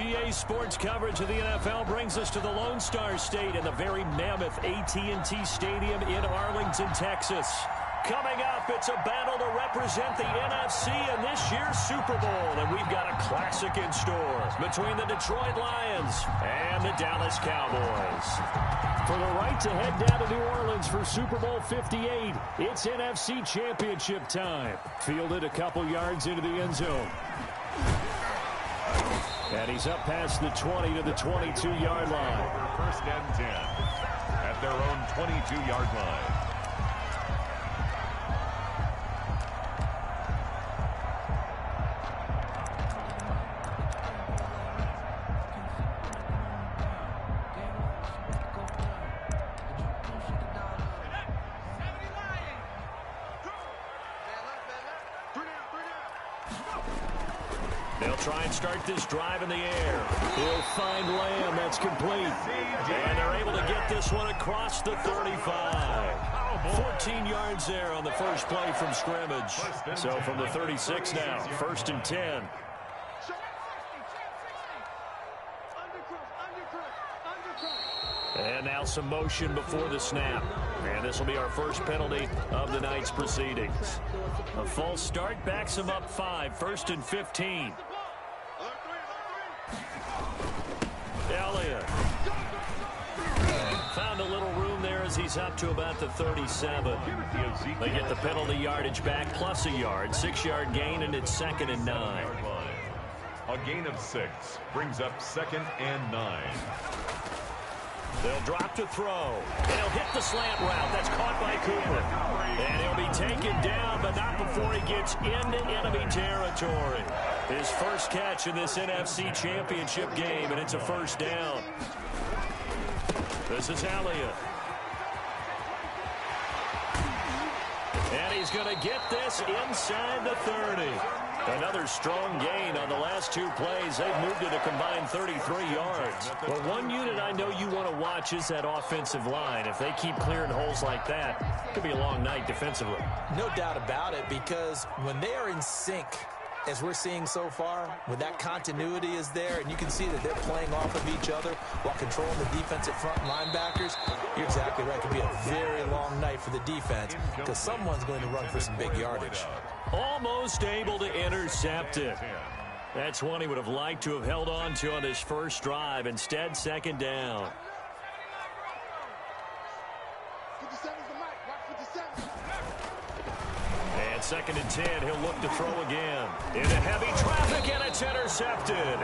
EA Sports coverage of the NFL brings us to the Lone Star State in the very mammoth AT&T Stadium in Arlington, Texas. Coming up, it's a battle to represent the NFC in this year's Super Bowl, and we've got a classic in store between the Detroit Lions and the Dallas Cowboys. For the right to head down to New Orleans for Super Bowl 58, it's NFC Championship time. Fielded a couple yards into the end zone. And he's up past the 20 to the 22-yard line. First and 10 at their own 22-yard line. They'll try and start this drive in the air. He'll find Lamb. That's complete. And they're able to get this one across the 35. 14 yards there on the first play from scrimmage. So from the 36 now, first and 10. And now some motion before the snap. And this will be our first penalty of the night's proceedings. A false start backs him up 5, first and 15. Elliott found a little room there as he's up to about the 37. They get the penalty yardage back plus a yard, 6-yard gain, and it's second and 9. A gain of 6 brings up second and 9. They'll drop to throw. And he'll hit the slant route. That's caught by Cooper. And he'll be taken down, but not before he gets into enemy territory. His first catch in this NFC Championship game, and it's a first down. This is Elliott. And he's going to get this inside the 30. Another strong gain on the last 2 plays. They've moved it a combined 33 yards. Well, one unit I know you want to watch is that offensive line. If they keep clearing holes like that, it could be a long night defensively. No doubt about it, because when they are in sync, as we're seeing so far, when that continuity is there, and you can see that they're playing off of each other while controlling the defensive front linebackers, you're exactly right. It could be a very long night for the defense because someone's going to run for some big yardage. Almost able to intercept it. That's one he would have liked to have held on to on his first drive. Instead, second down. And second and 10, he'll look to throw again. Into heavy traffic, and it's intercepted.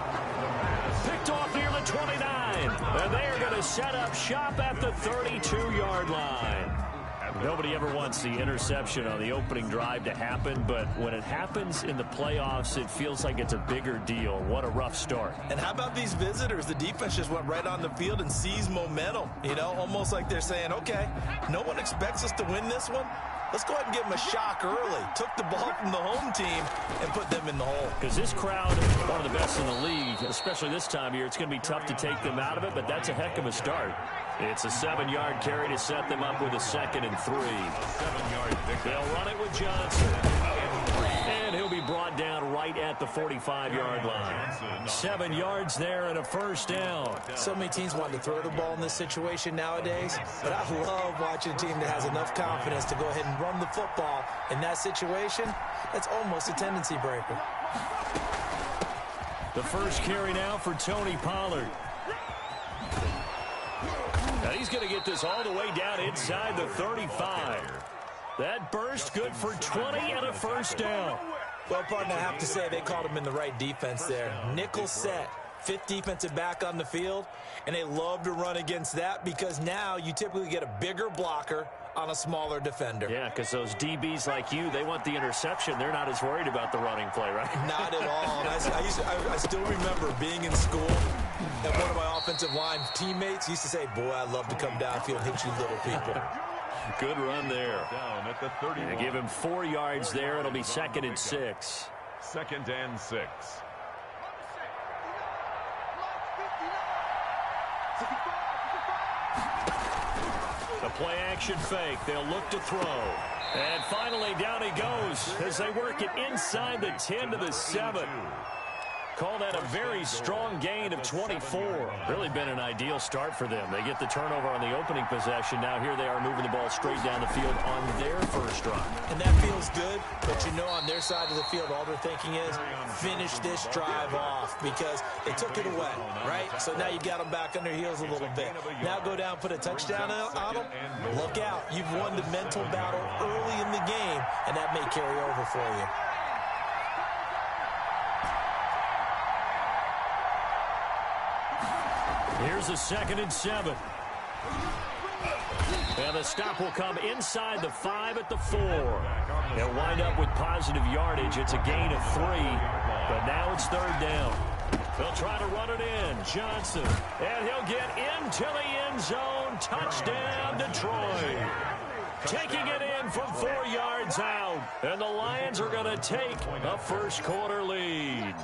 Picked off near the 29. And they are going to set up shop at the 32-yard line. Nobody ever wants the interception on the opening drive to happen, but when it happens in the playoffs, it feels like it's a bigger deal. What a rough start. And how about these visitors? The defense just went right on the field and seized momentum. You know, almost like they're saying, okay, no one expects us to win this one. Let's go ahead and give them a shock early. Took the ball from the home team and put them in the hole. Because this crowd, one of the best in the league, especially this time of year, it's going to be tough to take them out of it, but that's a heck of a start. It's a 7-yard carry to set them up with a second and 3. They'll run it with Johnson. And he'll be brought down right at the 45-yard line. 7 yards there and a first down. So many teams want to throw the ball in this situation nowadays, but I love watching a team that has enough confidence to go ahead and run the football in that situation. That's almost a tendency breaker. The first carry now for Tony Pollard. Now he's going to get this all the way down inside the 35. That burst good for 20 and a first down. Well, partner, I have to say they called him in the right defense there. Nickel set, 5th defensive back on the field, and they love to run against that because now you typically get a bigger blocker on a smaller defender. Yeah, because those DBs like you, they want the interception. They're not as worried about the running play, right? Not at all. And I still remember being in school, and one of my offensive line teammates used to say, boy, I love to come downfield and hit you little people. Good run there. Down at the 31. They give him 4 yards there. It'll be second and 6. Second and 6. The play action fake. They'll look to throw. And finally down he goes as they work it inside the 10 to the 7. Call that a very strong gain of 24. Really been an ideal start for them. They get the turnover on the opening possession. Now here they are moving the ball straight down the field on their first drive. And that feels good, but you know on their side of the field, all they're thinking is finish this drive off because they took it away, right? So now you got them back on their heels a little bit. Now go down, put a touchdown on them. Look out. You've won the mental battle early in the game, and that may carry over for you. Here's a 2nd and 7. And the stop will come inside the 5 at the 4. They'll wind up with positive yardage. It's a gain of 3, but now it's 3rd down. They'll try to run it in. Johnson, and he'll get into the end zone. Touchdown, Detroit. Taking it in from 4 yards out. And the Lions are going to take a first-quarter lead.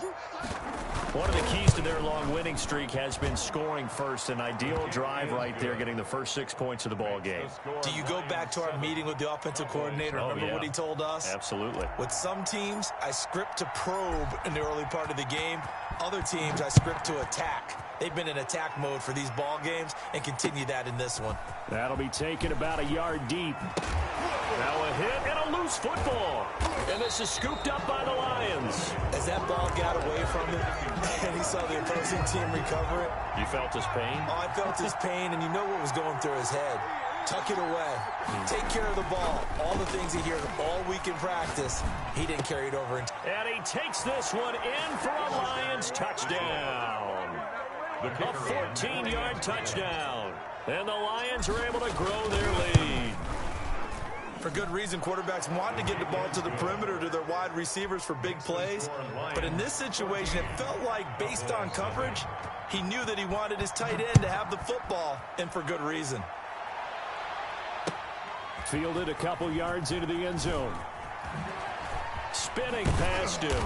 One of the keys to their long winning streak has been scoring first. An ideal drive right there, getting the first 6 points of the ball game. Do you go back to our meeting with the offensive coordinator? Remember what he told us? Absolutely. With some teams, I script to probe in the early part of the game. Other teams, I script to attack. They've been in attack mode for these ball games and continue that in this one. That'll be taken about a yard deep. Now a hit and a loose football. And this is scooped up by the Lions. As that ball got away from him and he saw the opposing team recover it. You felt his pain? Oh, I felt his pain, and you know what was going through his head. Tuck it away. Take care of the ball. All the things he heard all week in practice, he didn't carry it over. And he takes this one in for a Lions touchdown. A 14-yard touchdown. And the Lions are able to grow their lead. For good reason, quarterbacks want to get the ball to the perimeter to their wide receivers for big plays. But in this situation, it felt like based on coverage, he knew that he wanted his tight end to have the football, and for good reason. Fielded a couple yards into the end zone. Spinning past him.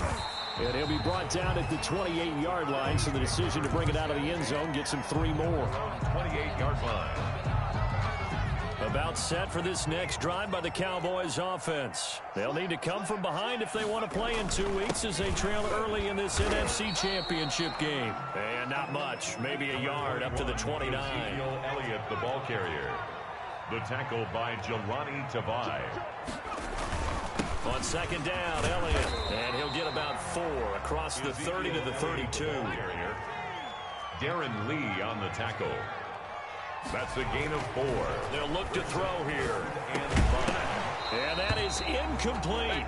And he'll be brought down at the 28-yard line, so the decision to bring it out of the end zone gets him 3 more. 28-yard line. About set for this next drive by the Cowboys offense. They'll need to come from behind if they want to play in 2 weeks as they trail early in this NFC Championship game. And not much, maybe a yard up to the 29. Ezekiel Elliott, the ball carrier. The tackle by Jelani Tavai. On 2nd down, Elliott. And he'll get about 4 across the 30 to the 32. Darren Lee on the tackle. That's a gain of 4. They'll look to throw here. And that is incomplete.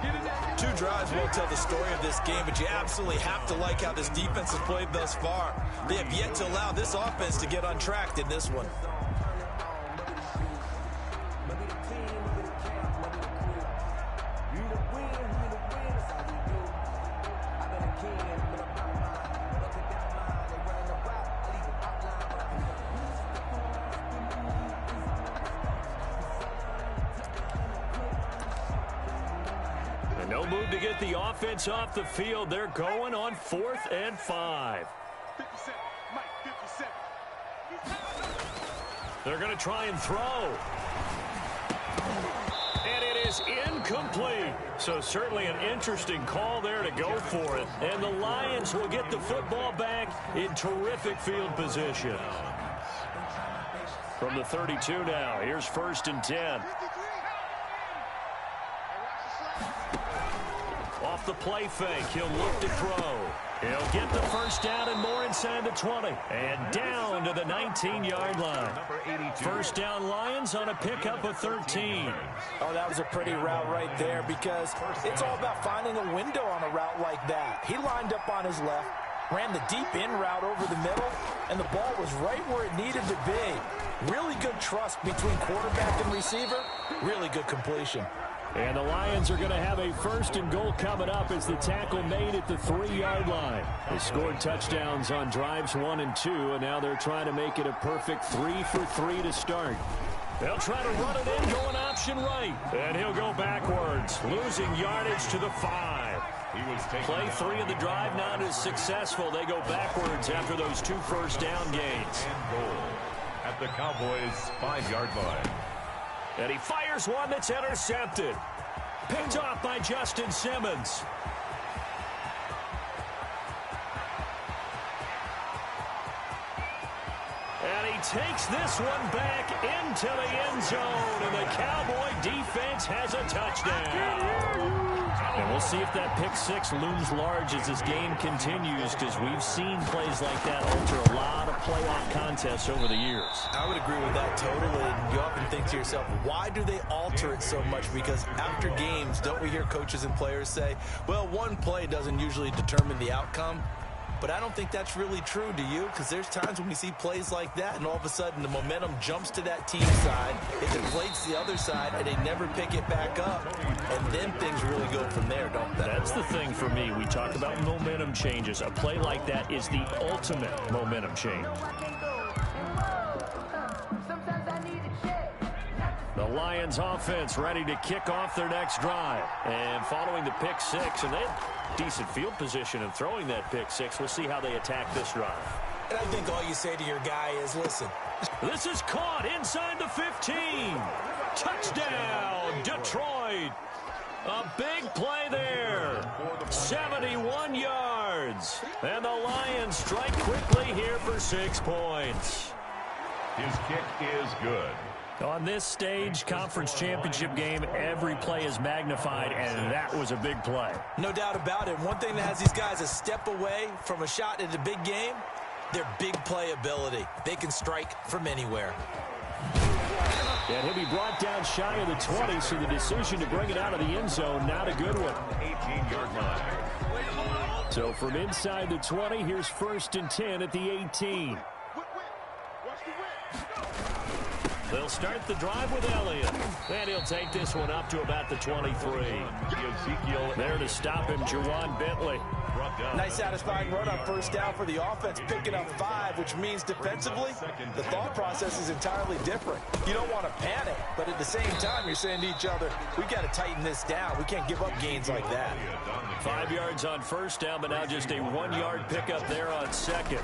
2 drives won't tell the story of this game, but you absolutely have to like how this defense has played thus far. They have yet to allow this offense to get untracked in this one. No move to get the offense off the field. They're going on 4th and 5. 57, Mike, 57. They're going to try and throw. And it is incomplete. So certainly an interesting call there to go for it. And the Lions will get the football back in terrific field position. From the 32 now, here's 1st and 10. Off the play fake, he'll look to throw. He'll get the first down and more inside the 20. And down to the 19-yard line. 1st down Lions on a pickup of 13. Oh, that was a pretty route right there because it's all about finding a window on a route like that. He lined up on his left, ran the deep in route over the middle, and the ball was right where it needed to be. Really good trust between quarterback and receiver. Really good completion. And the Lions are going to have a 1st and goal coming up as the tackle made at the 3-yard line. They scored touchdowns on drives 1 and 2, and now they're trying to make it a perfect 3 for 3 to start. They'll try to run it in, going option right. And he'll go backwards, losing yardage to the 5. Play 3 of the drive not as successful. They go backwards after those 2 first down gains. And goal at the Cowboys' 5-yard line. And he fires one that's intercepted. Picked off by Justin Simmons. takes this one back into the end zone, and the Cowboy defense has a touchdown. And we'll see if that pick six looms large as this game continues, because we've seen plays like that alter a lot of playoff contests over the years. I would agree with that totally, and you often think to yourself, why do they alter it so much? Because after games, don't we hear coaches and players say, well, one play doesn't usually determine the outcome? But I don't think that's really true, do you? Because there's times when we see plays like that, and all of a sudden the momentum jumps to that team side, it deflates the other side, and they never pick it back up. And then things really go from there, don't they? That's the thing for me. We talk about momentum changes. A play like that is the ultimate momentum change. The Lions offense ready to kick off their next drive. And following the pick six, and they had decent field position in throwing that pick six. We'll see how they attack this drive. And I think all you say to your guy is, listen. This is caught inside the 15. Touchdown, Detroit. A big play there. 71 yards. And the Lions strike quickly here for 6 points. His kick is good. On this stage, conference championship game, every play is magnified, and that was a big play. No doubt about it. One thing that has these guys a step away from a shot at a big game, their big play ability. They can strike from anywhere. And he'll be brought down shy of the 20, so the decision to bring it out of the end zone, not a good one. 18-yard line. So from inside the 20, here's 1st and 10 at the 18. They'll start the drive with Elliott. And he'll take this one up to about the 23. Ezekiel there to stop him, Jawan Bentley. Nice satisfying run on first down for the offense, picking up 5, which means defensively, the thought process is entirely different. You don't want to panic, but at the same time, you're saying to each other, we've got to tighten this down. We can't give up gains like that. 5 yards on first down, but now just a 1-yard pickup there on second.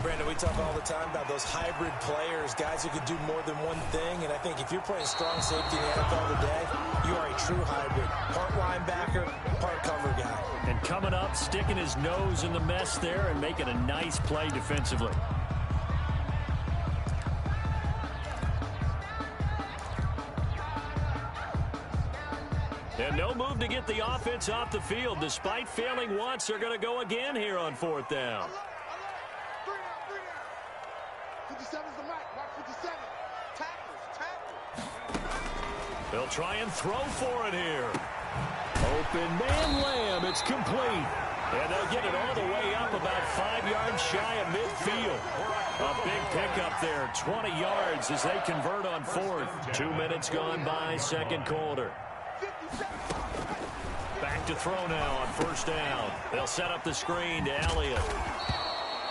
Brandon, we talk all the time about those hybrid players, guys who can do more than one thing, and I think if you're playing strong safety in the NFL today, you are a true hybrid. Part linebacker, part cover guy. And coming up, sticking his nose in the mess there and making a nice play defensively. And no move to get the offense off the field. Despite failing once, they're going to go again here on 4th down. 57's the mic. Mark 57. Tackles. They'll try and throw for it here. Open man Lamb. It's complete. And they'll get it all the way up about 5 yards shy of midfield. A big pickup there. 20 yards as they convert on 4th. 2 minutes gone by, second quarter. Back to throw now on 1st down. They'll set up the screen to Elliott.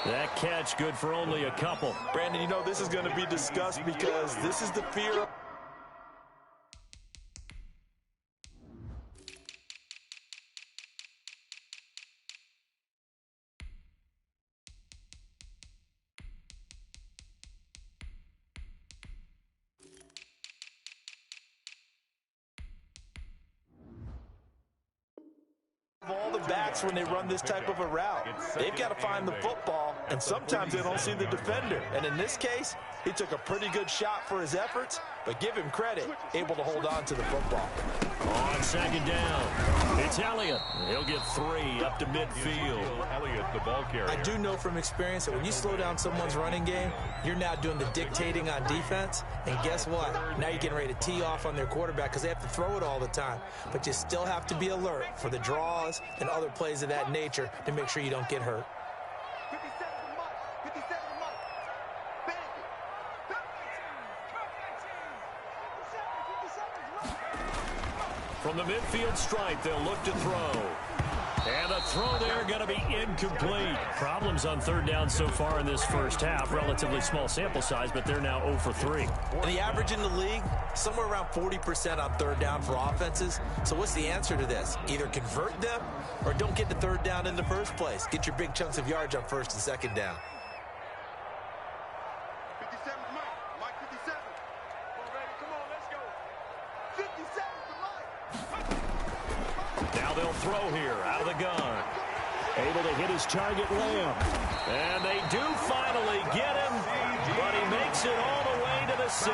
That catch good for only a couple. Brandon, you know this is going to be discussed because this is the fear of... all the backs when they run this type of a route. They've got to find the football, and sometimes they don't see the defender. And in this case, he took a pretty good shot for his efforts, but give him credit, able to hold on to the football. On 2nd down, it's Elliott. He'll get 3 up to midfield. Elliott, the ball carrier. I do know from experience that when you slow down someone's running game, you're now doing the dictating on defense. And guess what? Now you're getting ready to tee off on their quarterback because they have to throw it all the time. But you still have to be alert for the draws and other plays of that nature to make sure you don't get hurt. 57's the mic. 57's the mic. Bang it. From the midfield stripe, they'll look to throw. And the throw there going to be incomplete. Problems on 3rd down so far in this first half. Relatively small sample size, but they're now 0 for 3. And the average in the league, somewhere around 40% on 3rd down for offenses. So what's the answer to this? Either convert them or don't get to 3rd down in the first place. Get your big chunks of yards on 1st and 2nd down. 57's the mic. Mike 57. Come on, Randy. Come on, let's go. 57's the mic. Now they'll throw here out of the gun. Able to hit his target, Lamb. And they do finally get him. but he makes it all the way to the 6.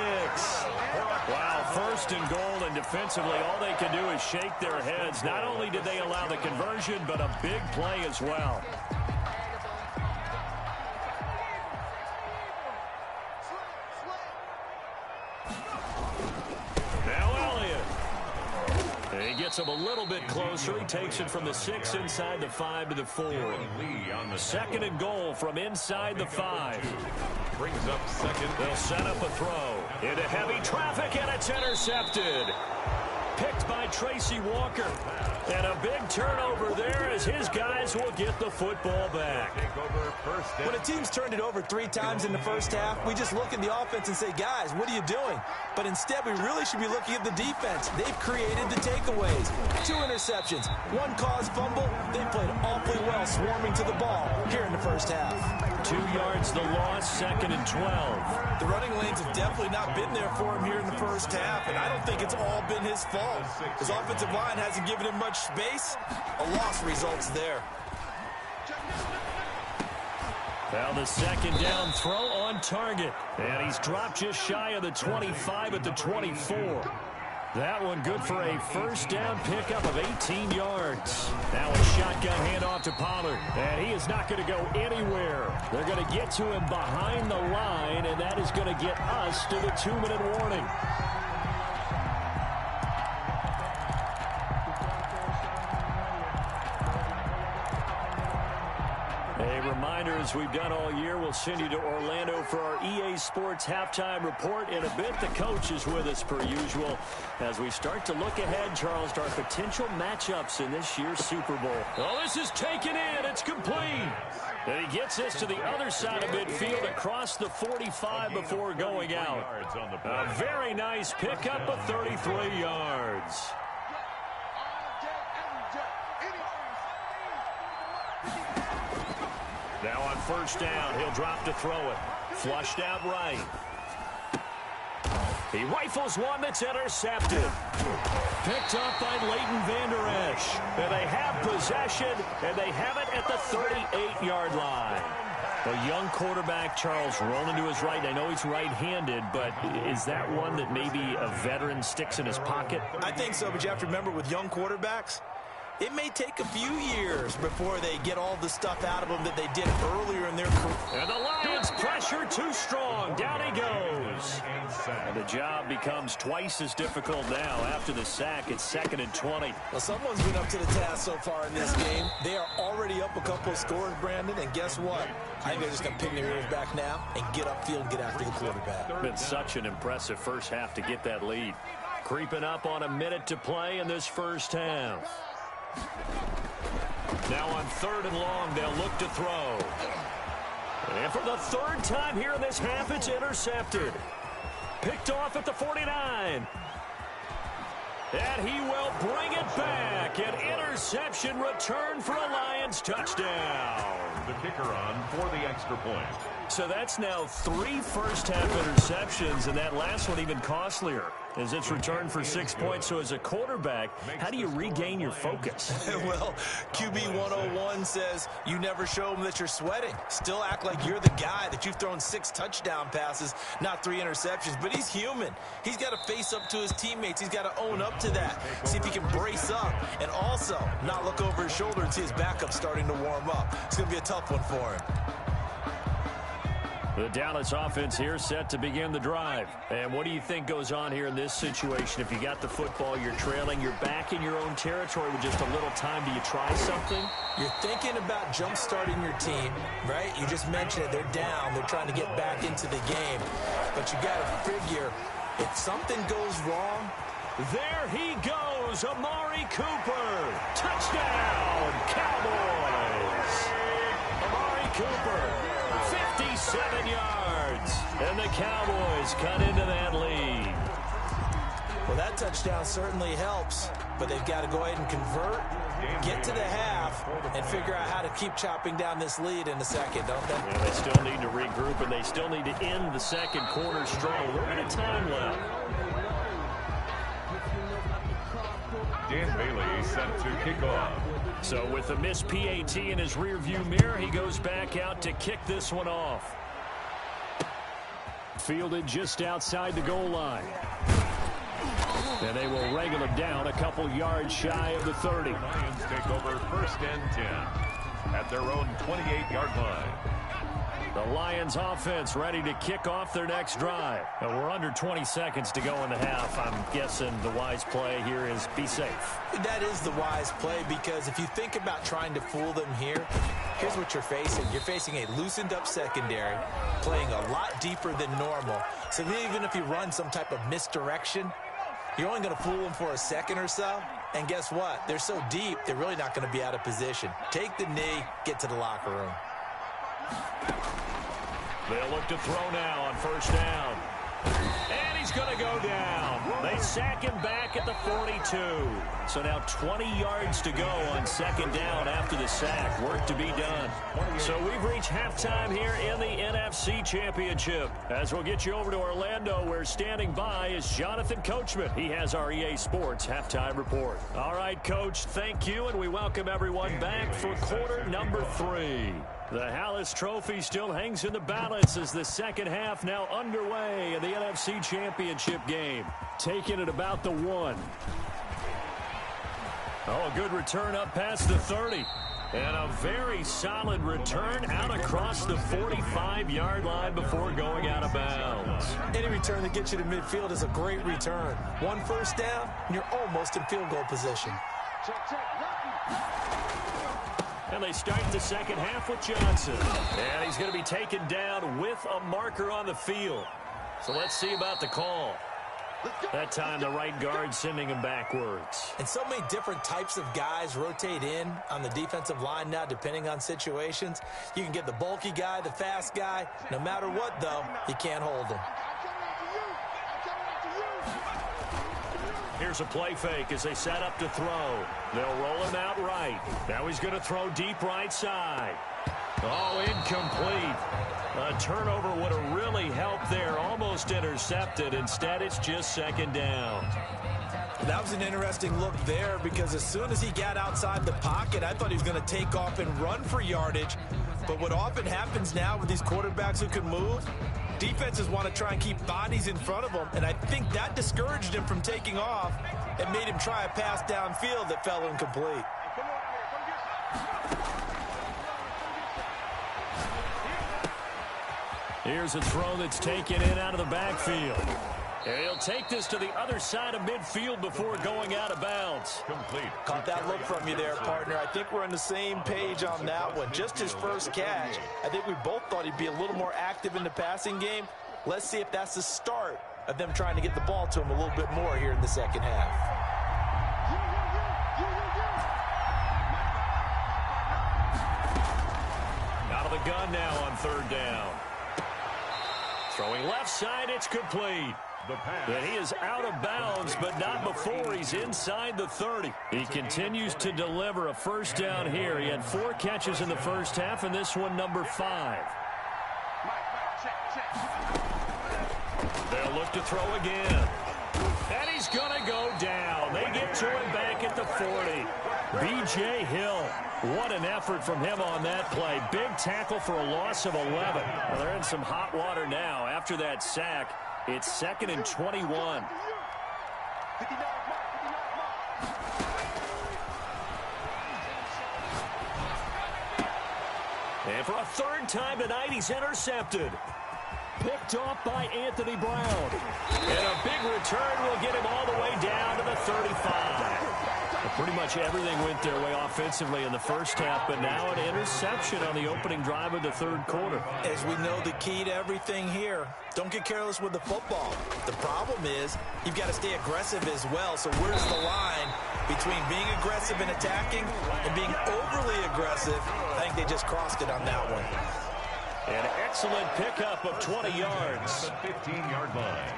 Wow, first and goal, and defensively, all they can do is shake their heads. Not only did they allow the conversion, but a big play as well. He gets him a little bit closer. He takes it from the 6 inside the 5 to the 4. Second and goal from inside the 5. Brings up second. They'll set up a throw into heavy traffic, and it's intercepted. Picked by Tracy Walker. And a big turnover there as his guys will get the football back. When a team's turned it over 3 times in the first half, we just look at the offense and say, guys, what are you doing? But instead, we really should be looking at the defense. They've created the takeaways. 2 interceptions, 1 caused fumble. They played awfully well swarming to the ball here in the first half. 2 yards the loss, second and 12. The running lanes have definitely not been there for him here in the first half, and I don't think it's all been his fault. His offensive line hasn't given him much space. A loss results there. Now the second down throw on target. And he's dropped just shy of the 25 at the 24. That one good for a first down pickup of 18 yards. Now a shotgun handoff to Pollard. And he is not going to go anywhere. They're going to get to him behind the line, and that is going to get us to the 2-minute warning. A reminder, as we've done all year, we'll send you to Orlando for our EA Sports halftime report. In a bit, the coach is with us per usual as we start to look ahead, Charles, to our potential matchups in this year's Super Bowl. Oh, this is taken in. It's complete. And he gets us to the other side of midfield across the 45 before going out. A very nice pickup of 33 yards. Now on first down, he'll drop to throw it. Flushed out right. He rifles one that's intercepted. Picked up by Leighton Vander Esch. And they have possession, and they have it at the 38-yard line. A young quarterback, Charles, rolling to his right. I know he's right-handed, but is that one that maybe a veteran sticks in his pocket? I think so, but you have to remember with young quarterbacks, it may take a few years before they get all the stuff out of them that they did earlier in their career. And the Lions pressure too strong. Down he goes. And the job becomes twice as difficult now. After the sack, it's second and 20. Well, someone's been up to the task so far in this game. They are already up a couple of scores, Brandon, and guess what? I think they're just going to pin their ears back now and get upfield and get after the quarterback. Been such an impressive first half to get that lead. Creeping up on a minute to play in this first half. Now on third and long, they'll look to throw. And for the third time here in this half, it's intercepted. Picked off at the 49. And he will bring it back. An interception return for a Lions touchdown. The kicker on for the extra point. So that's now 3 first-half interceptions, and that last one even costlier as it's returned for 6 points. So as a quarterback, how do you regain your focus? Well, QB 101 says you never show them that you're sweating. Still act like you're the guy, that you've thrown 6 touchdown passes, not 3 interceptions. But he's human. He's got to face up to his teammates. He's got to own up to that. See if he can brace up and also not look over his shoulder and see his backup starting to warm up. It's going to be a tough one for him. The Dallas offense here set to begin the drive. And what do you think goes on here in this situation? If you got the football, you're trailing, you're back in your own territory with just a little time. Do you try something? You're thinking about jump-starting your team, right? You just mentioned it. They're down. They're trying to get back into the game. But you got to figure, if something goes wrong, there he goes, Amari Cooper. Touchdown, Cowboys. Amari Cooper. 57 yards, and the Cowboys cut into that lead. Well, that touchdown certainly helps, but they've got to go ahead and convert, get to the half, and figure out how to keep chopping down this lead in the second, don't they? Yeah, they still need to regroup, and they still need to end the second quarter strong. We're at a time left. Dan Bailey set to kick off. So with the missed PAT in his rearview mirror, he goes back out to kick this one off. fielded just outside the goal line. And they will wrangle him down a couple yards shy of the 30. Lions take over 1st and 10 at their own 28-yard line. The Lions offense ready to kick off their next drive. And we're under 20 seconds to go in the half. I'm guessing the wise play here is be safe. That is the wise play, because if you think about trying to fool them here, here's what you're facing. You're facing a loosened up secondary, playing a lot deeper than normal. So even if you run some type of misdirection, you're only going to fool them for a second or so. And guess what? They're so deep, they're really not going to be out of position. Take the knee, get to the locker room. They'll look to throw now on 1st down. And he's going to go down. They sack him back at the 42. So now 20 yards to go on 2nd down after the sack. Work to be done. So we've reached halftime here in the NFC Championship. As we'll get you over to Orlando, where standing by is Jonathan Coachman. He has our EA Sports halftime report. All right, Coach, thank you, and we welcome everyone back for quarter number 3. The Hallis Trophy still hangs in the balance as the second half now underway in the NFC Championship game. Taking it about the 1. Oh, a good return up past the 30. And a very solid return out across the 45-yard line before going out of bounds. Any return that gets you to midfield is a great return. 1 first down, and you're almost in field goal position. And they start the second half with Johnson. And he's going to be taken down with a marker on the field. So let's see about the call. That time the right guard sending him backwards. And so many different types of guys rotate in on the defensive line now, depending on situations. You can get the bulky guy, the fast guy. No matter what, though, you can't hold him. Here's a play fake as they set up to throw. They'll roll him out right. Now he's going to throw deep right side. Oh, incomplete. A turnover would have really helped there. Almost intercepted. Instead, it's just 2nd down. That was an interesting look there, because as soon as he got outside the pocket, I thought he was going to take off and run for yardage. But what often happens now with these quarterbacks who can move, defenses want to try and keep bodies in front of them, and I think that discouraged him from taking off and made him try a pass downfield that fell incomplete. Here's a throw that's taken in out of the backfield. And he'll take this to the other side of midfield before going out of bounds. Complete. Caught that look from you there, partner. I think we're on the same page on that one. Just his first catch. I think we both thought he'd be a little more active in the passing game. Let's see if that's the start of them trying to get the ball to him a little bit more here in the second half. Out of the gun now on 3rd down. Throwing left side, it's complete. But he is out of bounds, but not before he's inside the 30. He continues to deliver a first down here. He had 4 catches in the first half, and this one number 5. They'll look to throw again. And he's going to go down. They get to him back at the 40. B.J. Hill. What an effort from him on that play. Big tackle for a loss of 11. Well, they're in some hot water now. After that sack, it's 2nd and 21. And for a 3rd time tonight, he's intercepted. Picked off by Anthony Brown. And a big return will get him all the way down to the 35. Pretty much everything went their way offensively in the first half, but now an interception on the opening drive of the 3rd quarter. As we know, the key to everything here, don't get careless with the football. The problem is you've got to stay aggressive as well. So where's the line between being aggressive and attacking and being overly aggressive? I think they just crossed it on that one. An excellent pickup of 20 yards. The 15-yard line.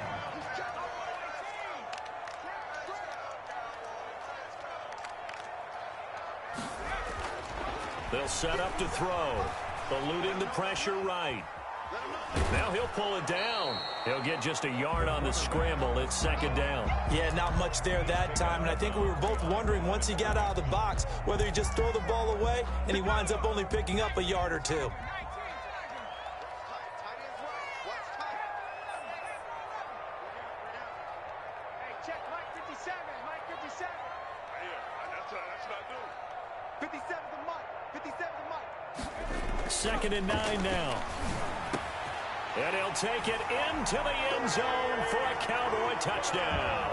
They'll set up to throw. Eluding the pressure right. Now he'll pull it down. He'll get just a yard on the scramble. It's 2nd down. Yeah, not much there that time. And I think we were both wondering once he got out of the box whether he just throw the ball away and he winds up only picking up a yard or 2. 57, Mike 57. Yeah, that's what I do. 57 to Mike. 57 to Mike. 2nd and 9 now. And he'll take it into the end zone for a Cowboy touchdown.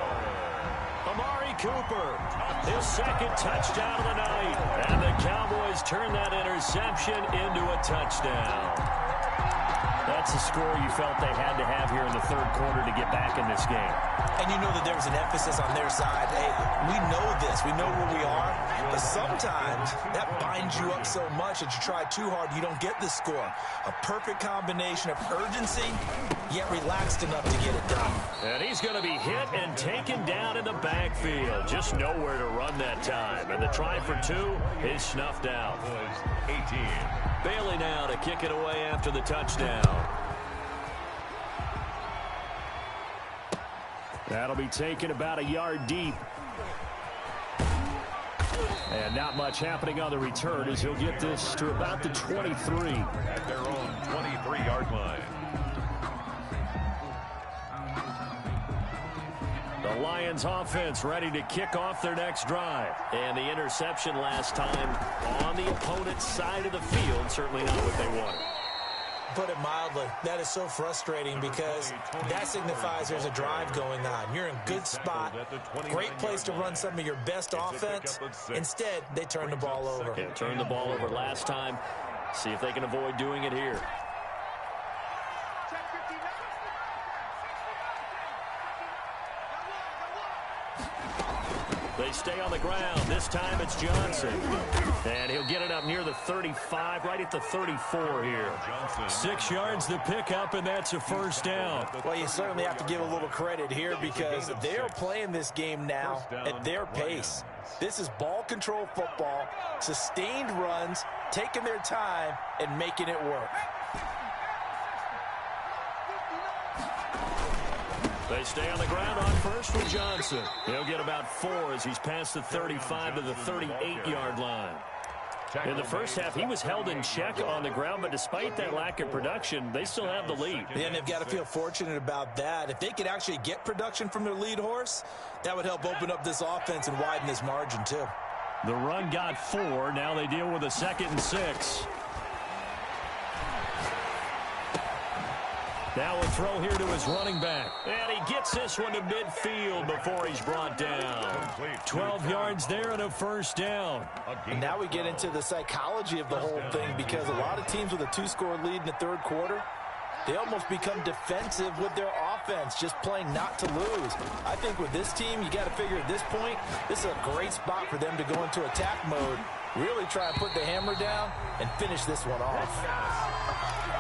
Amari Cooper, his 2nd touchdown of the night. And the Cowboys turn that interception into a touchdown. That's the score you felt they had to have here in the 3rd quarter to get back in this game. And you know that there was an emphasis on their side. Hey, we know this. We know where we are. But sometimes that binds you up so much that you try too hard, you don't get the score. A perfect combination of urgency, yet relaxed enough to get it done. And he's going to be hit and taken down in the backfield. Just nowhere to run that time. And the try for 2 is snuffed out. 18. Bailey now to kick it away after the touchdown. That'll be taken about a yard deep. And not much happening on the return as he'll get this to about the 23. At their own 23-yard line. The Lions offense ready to kick off their next drive. And the interception last time on the opponent's side of the field. Certainly not what they wanted. Put it mildly, that is so frustrating because that signifies there's a drive going on. You're in good spot, great place to run some of your best offense. Instead, they turn the ball over. Yeah, turned the ball over last time. See if they can avoid doing it here. They stay on the ground. This time it's Johnson. And he'll get it up near the 35, right at the 34 here. 6 yards to pick up, and that's a first down. Well, you certainly have to give a little credit here because they're playing this game now at their pace. This is ball control football, sustained runs, taking their time, and making it work. They stay on the ground on first with Johnson. He'll get about 4 as he's past the 35 to the 38-yard line. In the first half, he was held in check on the ground, but despite that lack of production, they still have the lead. And they've got to feel fortunate about that. If they could actually get production from their lead horse, that would help open up this offense and widen this margin, too. The run got 4. Now they deal with a 2nd and 6. Now a throw here to his running back. And he gets this one to midfield before he's brought down. 12 yards there and a first down. And now we get into the psychology of the whole thing because a lot of teams with a 2-score lead in the 3rd quarter, they almost become defensive with their offense, just playing not to lose. I think with this team, you got to figure at this point, this is a great spot for them to go into attack mode, really try and put the hammer down and finish this one off.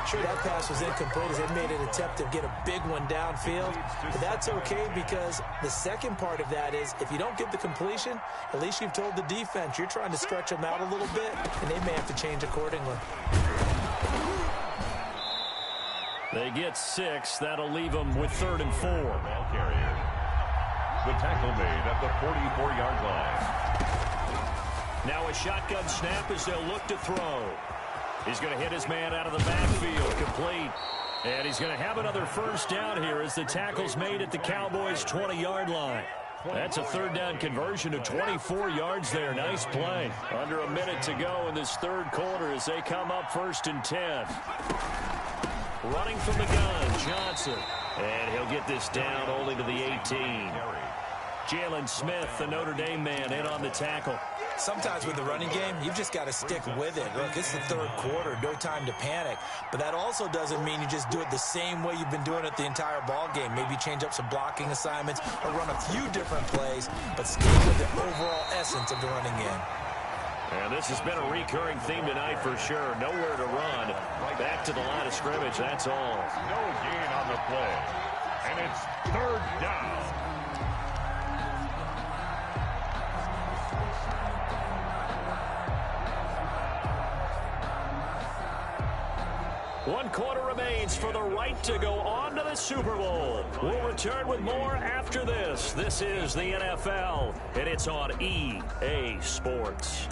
Sure, that pass was incomplete as they made an attempt to get a big one downfield. But that's okay because the second part of that is if you don't get the completion, at least you've told the defense you're trying to stretch them out a little bit, and they may have to change accordingly. They get 6. That'll leave them with 3rd and 4. Ball carrier. The tackle made at the 44-yard line. Now a shotgun snap as they'll look to throw. He's going to hit his man out of the backfield, complete. And he's going to have another first down here as the tackle's made at the Cowboys' 20-yard line. That's a 3rd down conversion to 24 yards there. Nice play. Under a minute to go in this 3rd quarter as they come up 1st and 10. Running from the gun, Johnson. And he'll get this down only to the 18. Jalen Smith, the Notre Dame man, in on the tackle. Sometimes with the running game, you've just got to stick with it. Look, it's the 3rd quarter, no time to panic. But that also doesn't mean you just do it the same way you've been doing it the entire ball game. Maybe change up some blocking assignments or run a few different plays, but stick with the overall essence of the running game. And this has been a recurring theme tonight for sure. Nowhere to run. Back to the line of scrimmage, that's all. No gain on the play. And it's 3rd down. One quarter remains for the right to go on to the Super Bowl. We'll return with more after this. This is the NFL, and it's on EA Sports.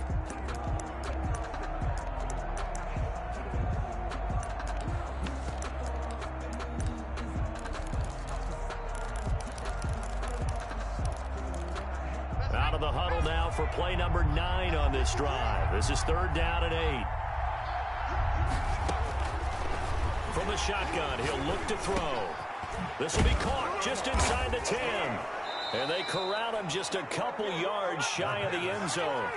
the huddle now for play number 9 on this drive. This is 3rd down and 8. From the shotgun, he'll look to throw. This will be caught just inside the 10. And they corral him just a couple yards shy of the end zone.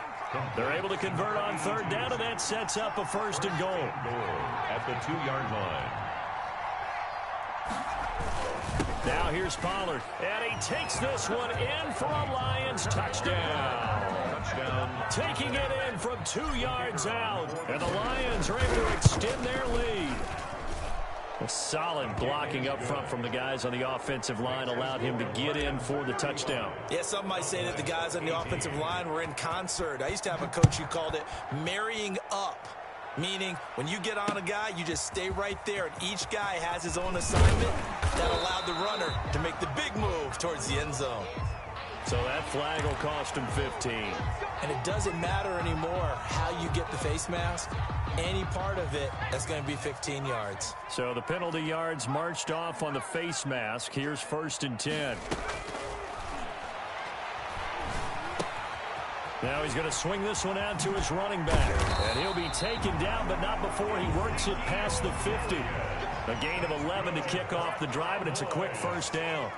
They're able to convert on 3rd down, and that sets up a 1st and goal. At the 2-yard line. Now here's Pollard, and he takes this one in for a Lions touchdown. Taking it in from 2 yards out, and the Lions are able to extend their lead. A solid blocking up front from the guys on the offensive line allowed him to get in for the touchdown. Yeah, some might say that the guys on the offensive line were in concert. I used to have a coach who called it marrying up, meaning when you get on a guy, you just stay right there, and each guy has his own assignment that allowed the runner to make the big move towards the end zone. So that flag will cost him 15. And it doesn't matter anymore how you get the face mask. Any part of it, that's going to be 15 yards. So the penalty yards marched off on the face mask. Here's 1st and 10. Now he's going to swing this one out to his running back. And he'll be taken down, but not before he works it past the 50. A gain of 11 to kick off the drive, and it's a quick 1st down.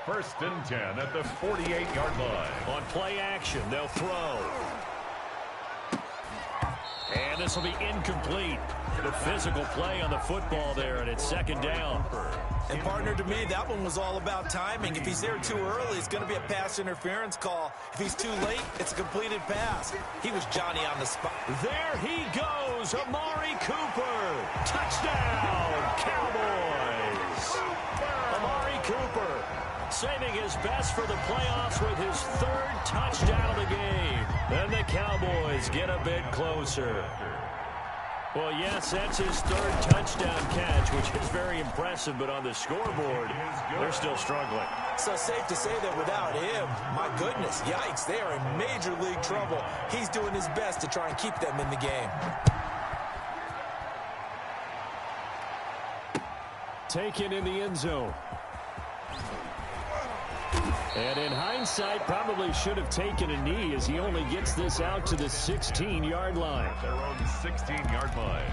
1st and 10 at the 48-yard line. On play action, they'll throw. And this will be incomplete. The physical play on the football there, and it's 2nd down. And, partner, to me, that one was all about timing. If he's there too early, it's going to be a pass interference call. If he's too late, it's a completed pass. He was Johnny on the spot. There he goes, Amari Cooper. Touchdown, Cowboys. Amari Cooper saving his best for the playoffs with his 3rd touchdown of the game. And the Cowboys get a bit closer. Well, yes, that's his 3rd touchdown catch, which is very impressive, but on the scoreboard, they're still struggling. So safe to say that without him, my goodness, yikes, they are in major league trouble. He's doing his best to try and keep them in the game. Taken in the end zone. And in hindsight, probably should have taken a knee as he only gets this out to the 16-yard line. At their own 16-yard line.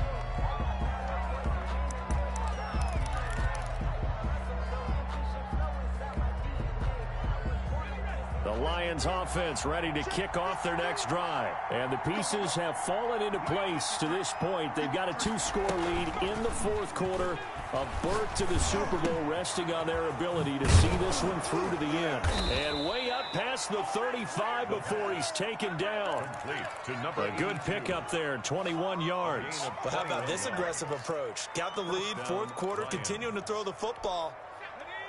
The Lions offense ready to kick off their next drive. And the pieces have fallen into place to this point. They've got a 2-score lead in the 4th quarter. A berth to the Super Bowl resting on their ability to see this one through to the end. And way up past the 35 before he's taken down. A good pickup there, 21 yards. But how about this aggressive approach? Got the lead, 4th quarter, continuing to throw the football.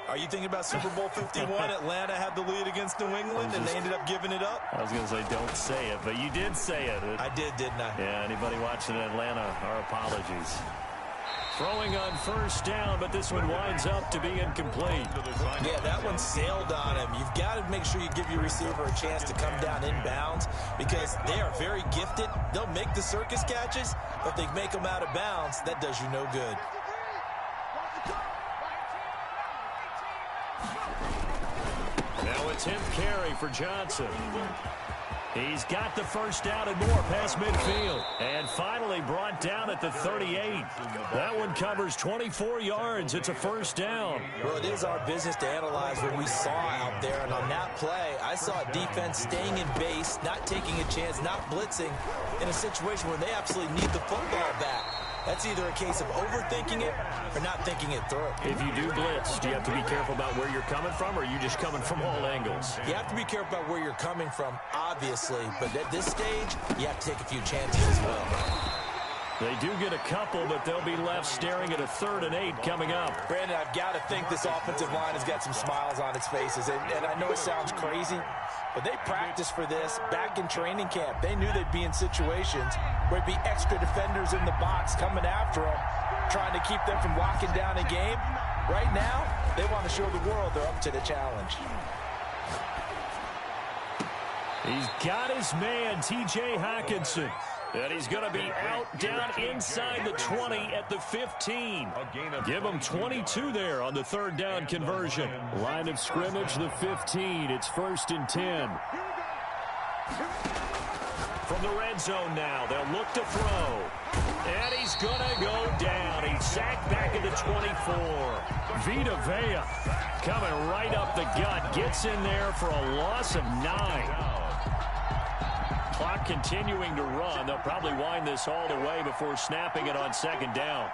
Are you thinking about Super Bowl 51? Atlanta had the lead against New England, and they ended up giving it up? I was going to say, don't say it, but you did say it. I did, didn't I? Yeah, anybody watching Atlanta, our apologies. Throwing on 1st down, but this one winds up to be incomplete. Yeah, that one sailed on him. You've got to make sure you give your receiver a chance to come down inbounds because they are very gifted. They'll make the circus catches, but if they make them out of bounds, that does you no good. Now a 10th carry for Johnson. He's got the 1st down and more past midfield. And finally brought down at the 38. That one covers 24 yards. It's a 1st down. Well, it is our business to analyze what we saw out there. And on that play, I saw a defense staying in base, not taking a chance, not blitzing in a situation where they absolutely need the football back. That's either a case of overthinking it or not thinking it through. If you do blitz, do you have to be careful about where you're coming from, or are you just coming from all angles? You have to be careful about where you're coming from, obviously. But at this stage, you have to take a few chances as well. They do get a couple, but they'll be left staring at a 3rd and 8 coming up. Brandon, I've got to think this offensive line has got some smiles on its faces. And I know it sounds crazy, but they practiced for this back in training camp. They knew they'd be in situations where it'd be extra defenders in the box coming after them, trying to keep them from locking down a game. Right now, they want to show the world they're up to the challenge. He's got his man, T.J. Hockenson. And he's going to be out down inside the 20 at the 15. Give him 22 there on the third down conversion. Line of scrimmage, the 15. It's 1st and 10. From the red zone now, they'll look to throw. And he's going to go down. He's sacked back at the 24. Vita Vea coming right up the gut. Gets in there for a loss of 9. Clock continuing to run. They'll probably wind this all the way before snapping it on 2nd down.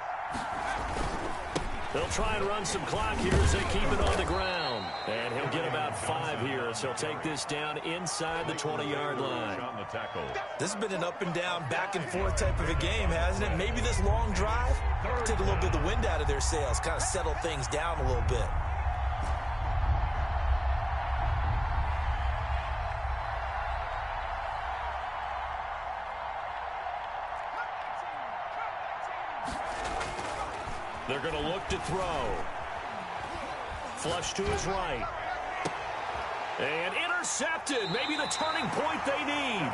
They'll try and run some clock here as they keep it on the ground. And he'll get about 5 here as he'll take this down inside the 20-yard line. This has been an up-and-down, back-and-forth type of a game, hasn't it? Maybe this long drive take a little bit of the wind out of their sails, kind of settle things down a little bit. They're going to look to throw. Flush to his right. And intercepted. Maybe the turning point they need.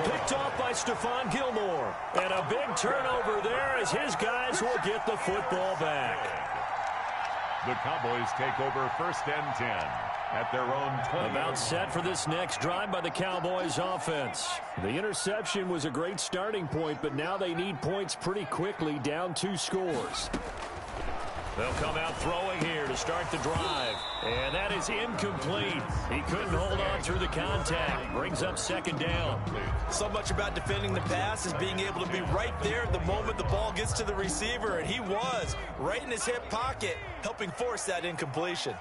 Picked off by Stephon Gilmore. And a big turnover there as his guys will get the football back. The Cowboys take over 1st and 10 at their own 20. About set for this next drive by the Cowboys offense. The interception was a great starting point, but now they need points pretty quickly, down 2 scores. They'll come out throwing here to start the drive. And that is incomplete. He couldn't hold on through the contact. Brings up 2nd down. So much about defending the pass is being able to be right there at the moment the ball gets to the receiver. And he was right in his hip pocket, helping force that incompletion.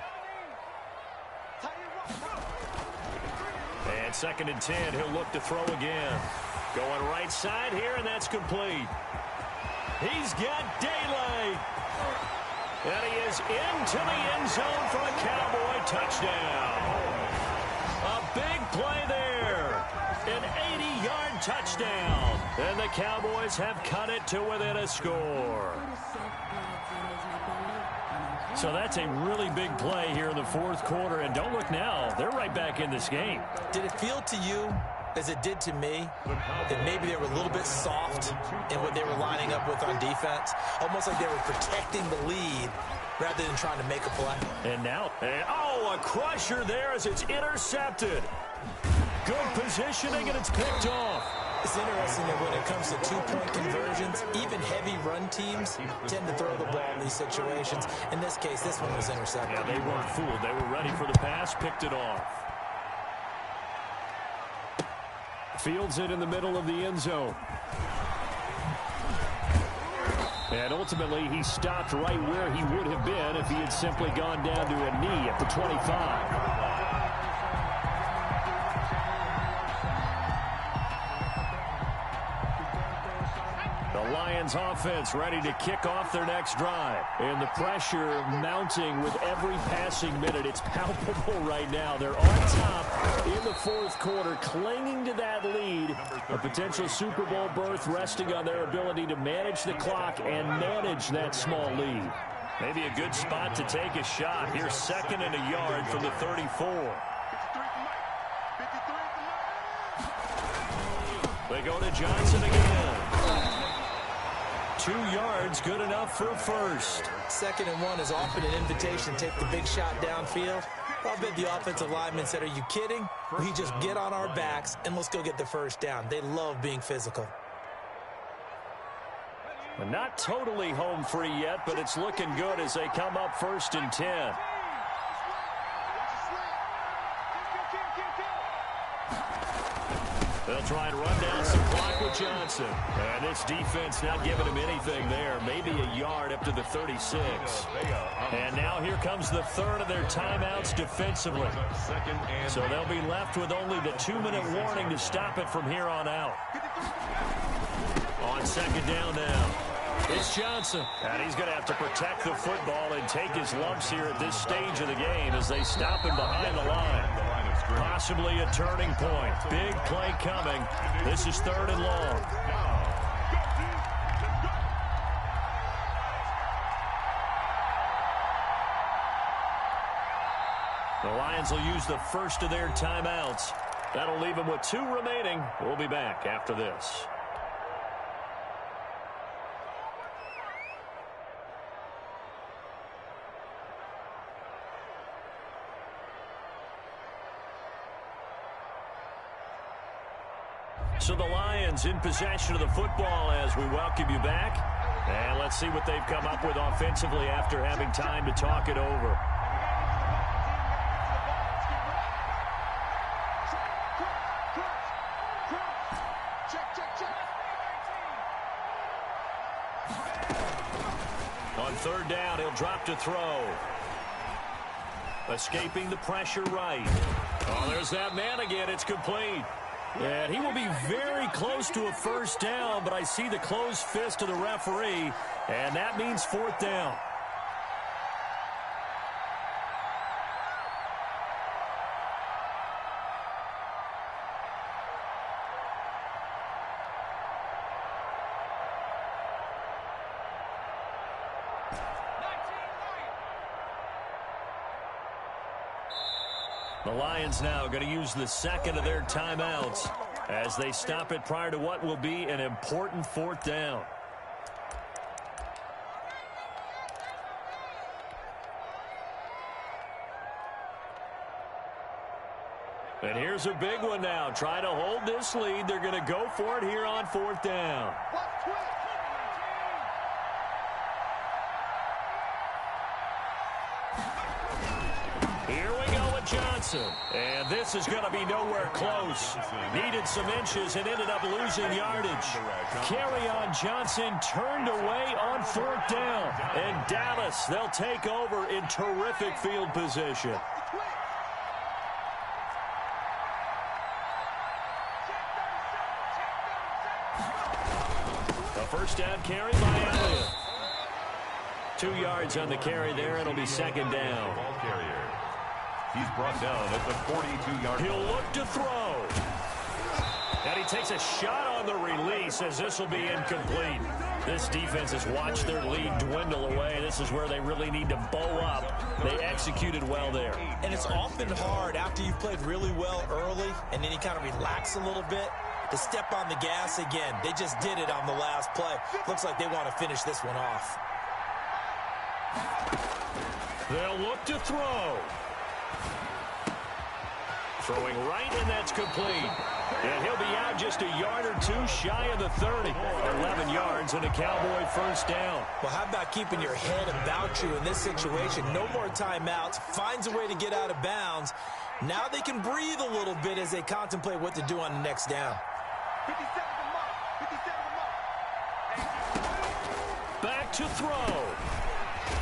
And 2nd and 10, he'll look to throw again. Going right side here, and that's complete. He's got daylight. And he is into the end zone for a Cowboy touchdown. A big play there. An 80-yard touchdown. And the Cowboys have cut it to within a score. So that's a really big play here in the 4th quarter. And don't look now. They're right back in this game. Did it feel to you, as it did to me, that maybe they were a little bit soft in what they were lining up with on defense? Almost like they were protecting the lead rather than trying to make a play. And now, a crusher there as it's intercepted. Good positioning, and it's picked off. It's interesting that when it comes to 2-point conversions, even heavy run teams tend to throw the ball in these situations. In this case, this one was intercepted. Yeah, they weren't fooled. They were ready for the pass, picked it off. Fields it in the middle of the end zone. And ultimately, he stopped right where he would have been if he had simply gone down to a knee at the 25. The Lions offense ready to kick off their next drive. And the pressure mounting with every passing minute. It's palpable right now. They're on top in the 4th quarter, clinging to that lead. A potential Super Bowl berth resting on their ability to manage the clock and manage that small lead. Maybe a good spot to take a shot. Here's 2nd and a yard from the 34. They go to Johnson again. 2 yards, good enough for 1st. 2nd and 1 is often an invitation to take the big shot downfield. I'll bet the offensive lineman said, are you kidding? We just get on our backs and let's go get the 1st down. They love being physical. Not totally home free yet, but it's looking good as they come up 1st and 10. They'll try and run down some clock with Johnson. And this defense not giving him anything there. Maybe a yard up to the 36. And now here comes the 3rd of their timeouts defensively. So they'll be left with only the 2-minute warning to stop it from here on out. On 2nd down now. It's Johnson. And he's going to have to protect the football and take his lumps here at this stage of the game as they stop him behind the line. Possibly a turning point. Big play coming. This is 3rd and long. The Lions will use the 1st of their timeouts. That'll leave them with 2 remaining. We'll be back after this. So the Lions in possession of the football as we welcome you back. And let's see what they've come up with offensively after having time to talk it over. On third down, he'll drop to throw. Escaping the pressure right. Oh, there's that man again. It's complete. And he will be very close to a first down, but I see the closed fist of the referee, and that means fourth down. The Lions now going to use the second of their timeouts as they stop it prior to what will be an important fourth down. And here's a big one now. Try to hold this lead. They're going to go for it here on fourth down. Here we go with Johnson. And this is going to be nowhere close. Needed some inches and ended up losing yardage. Kerryon Johnson turned away on fourth down. And Dallas, they'll take over in terrific field position. A first down carry by Elliott. 2 yards on the carry there. It'll be second down. Ball carrier. He's brought down at the 42-yard line. He'll look to throw. And he takes a shot on the release as this will be incomplete. This defense has watched their lead dwindle away. This is where they really need to bow up. They executed well there. And it's often hard after you've played really well early and then you kind of relax a little bit to step on the gas again. They just did it on the last play. Looks like they want to finish this one off. They'll look to throw. Throwing right, and that's complete. And he'll be out just a yard or two shy of the 30. 11 yards and a Cowboy first down. Well, how about keeping your head about you in this situation? No more timeouts. Finds a way to get out of bounds. Now they can breathe a little bit as they contemplate what to do on the next down. 57 to mark. 57 to mark. Back to throw.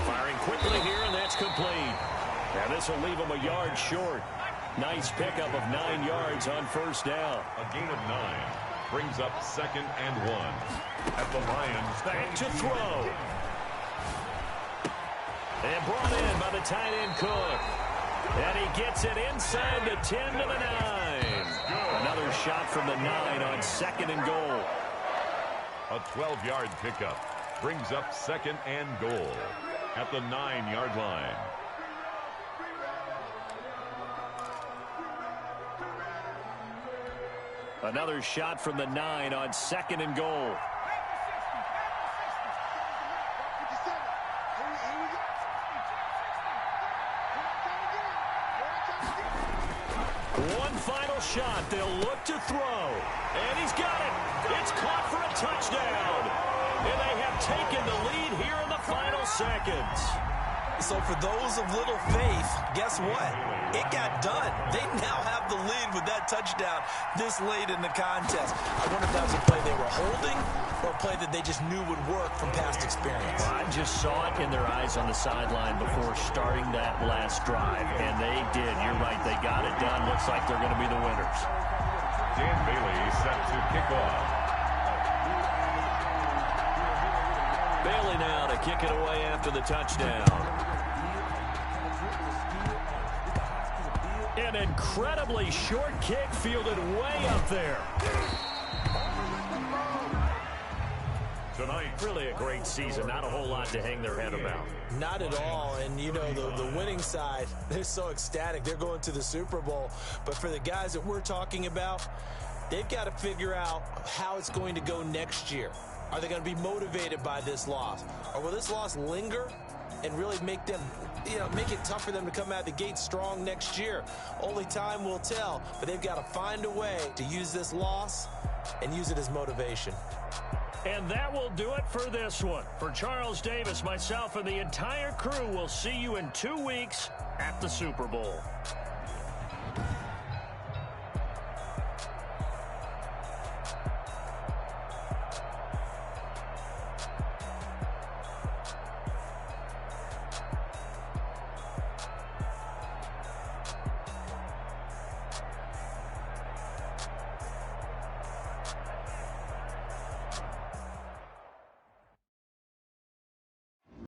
Firing quickly here, and that's complete. And this will leave him a yard short. Nice pickup of 9 yards on first down. A gain of 9 brings up second and 1 at the Lions. Back to throw. And brought in by the tight end Cook. And he gets it inside the 10 to the 9. Another shot from the 9 on second and goal. A 12-yard pickup brings up second and goal at the 9-yard line. Another shot from the 9 on second and goal. One final shot. They'll look to throw. And he's got it. It's caught for a touchdown. And they have taken the lead here in the final seconds. So for those of little faith, guess what? It got done. They now have the lead with that touchdown this late in the contest. I wonder if that was a play they were holding or a play that they just knew would work from past experience. I just saw it in their eyes on the sideline before starting that last drive, and they did. You're right. They got it done. Looks like they're going to be the winners. Dan Bailey set to kick off. Bailey now to kick it away after the touchdown. An incredibly short kick fielded way up there. Tonight, really a great season. Not a whole lot to hang their head about. Not at all. And, you know, the winning side, they're so ecstatic. They're going to the Super Bowl. But for the guys that we're talking about, they've got to figure out how it's going to go next year. Are they going to be motivated by this loss? Or will this loss linger and really make them, make it tough for them to come out of the gate strong next year? Only time will tell, but they've got to find a way to use this loss and use it as motivation. And that will do it for this one. For Charles Davis, myself, and the entire crew, we'll see you in 2 weeks at the Super Bowl.